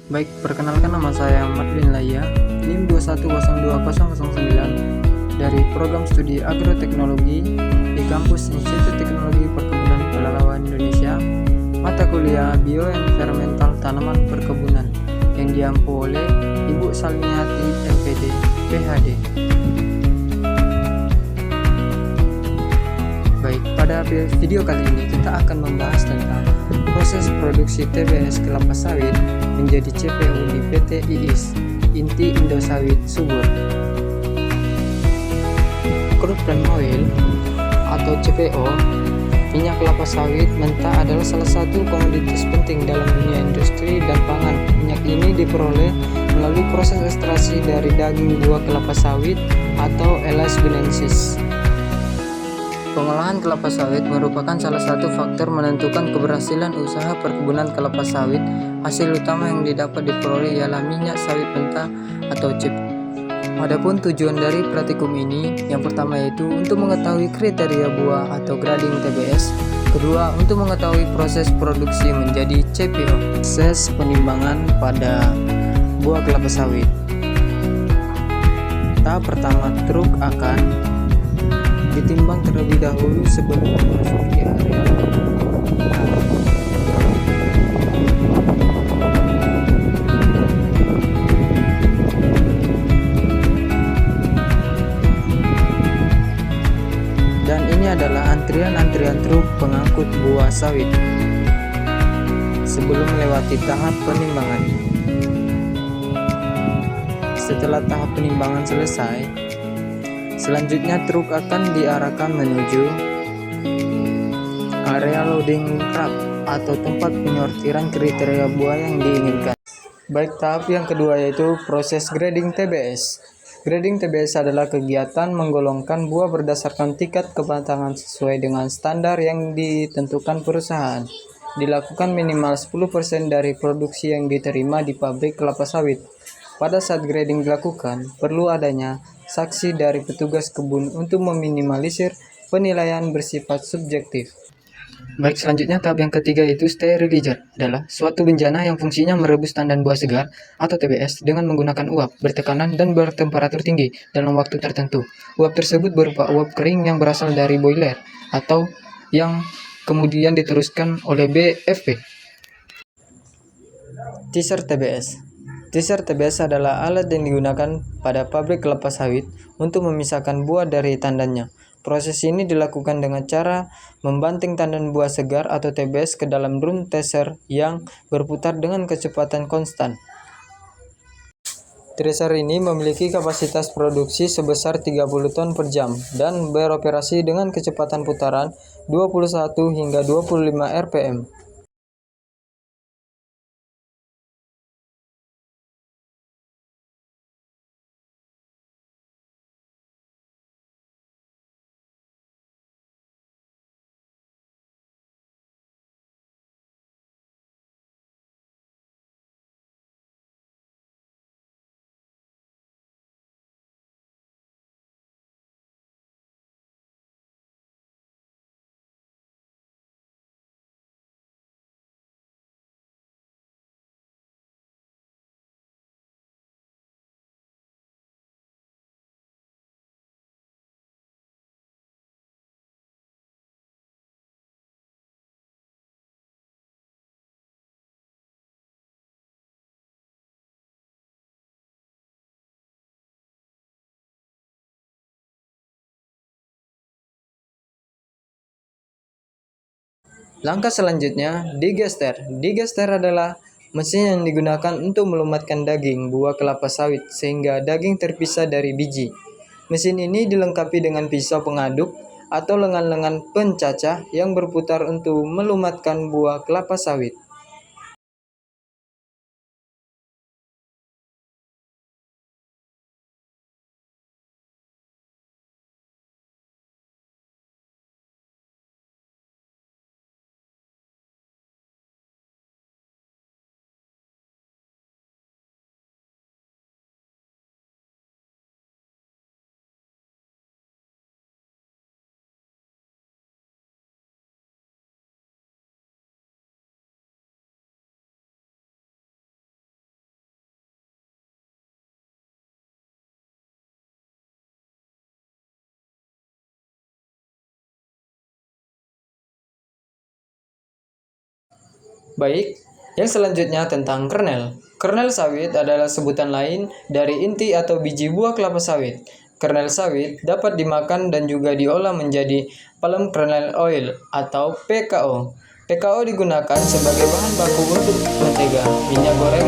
Baik, perkenalkan nama saya Madlin Laya, NIM 2102009 dari Program Studi Agroteknologi di Kampus Institut Teknologi Perkebunan Pelalawan Indonesia, mata kuliah Bioenvironmental Tanaman Perkebunan yang diampu oleh Ibu Salmiati MPD, PhD. Baik, pada video kali ini kita akan membahas tentang proses produksi TBS kelapa sawit menjadi CPO di PT IIS, Inti Indosawit Subur. Crude palm oil atau CPO, minyak kelapa sawit mentah adalah salah satu komoditas penting dalam dunia industri dan pangan. Minyak ini diperoleh melalui proses ekstraksi dari daging buah kelapa sawit atau Aedes guinensis. Pengolahan kelapa sawit merupakan salah satu faktor menentukan keberhasilan usaha perkebunan kelapa sawit. Hasil utama yang didapat diperoleh ialah minyak sawit mentah atau CPO. Adapun tujuan dari praktikum ini, yang pertama yaitu untuk mengetahui kriteria buah atau grading TBS. Kedua, untuk mengetahui proses produksi menjadi CPO. Proses penimbangan pada buah kelapa sawit. Tahap pertama, truk akan ditimbang terlebih dahulu sebelum memasuki area dan ini adalah antrian truk pengangkut buah sawit sebelum melewati tahap penimbangan. Setelah tahap penimbangan selesai, selanjutnya truk akan diarahkan menuju area loading truck atau tempat penyortiran kriteria buah yang diinginkan. Baik, tahap yang kedua yaitu proses grading TBS. Grading TBS adalah kegiatan menggolongkan buah berdasarkan tingkat kematangan sesuai dengan standar yang ditentukan perusahaan. Dilakukan minimal 10% dari produksi yang diterima di pabrik kelapa sawit. Pada saat grading dilakukan, perlu adanya saksi dari petugas kebun untuk meminimalisir penilaian bersifat subjektif. Baik, selanjutnya tahap yang ketiga yaitu sterilizer, adalah suatu bencana yang fungsinya merebus tandan buah segar atau TBS dengan menggunakan uap bertekanan dan bertemperatur tinggi dalam waktu tertentu. Uap tersebut berupa uap kering yang berasal dari boiler atau yang kemudian diteruskan oleh BFP. Teaser TBS. Teaser TBS adalah alat yang digunakan pada pabrik kelapa sawit untuk memisahkan buah dari tandannya. Proses ini dilakukan dengan cara membanting tandan buah segar atau TBS ke dalam drum teaser yang berputar dengan kecepatan konstan. Teaser ini memiliki kapasitas produksi sebesar 30 ton per jam dan beroperasi dengan kecepatan putaran 21 hingga 25 rpm. Langkah selanjutnya, digester. Digester adalah mesin yang digunakan untuk melumatkan daging buah kelapa sawit sehingga daging terpisah dari biji. Mesin ini dilengkapi dengan pisau pengaduk atau lengan-lengan pencacah yang berputar untuk melumatkan buah kelapa sawit. Baik, yang selanjutnya tentang kernel. Kernel sawit adalah sebutan lain dari inti atau biji buah kelapa sawit. Kernel sawit dapat dimakan dan juga diolah menjadi palm kernel oil atau PKO. PKO digunakan sebagai bahan baku untuk mentega, minyak goreng,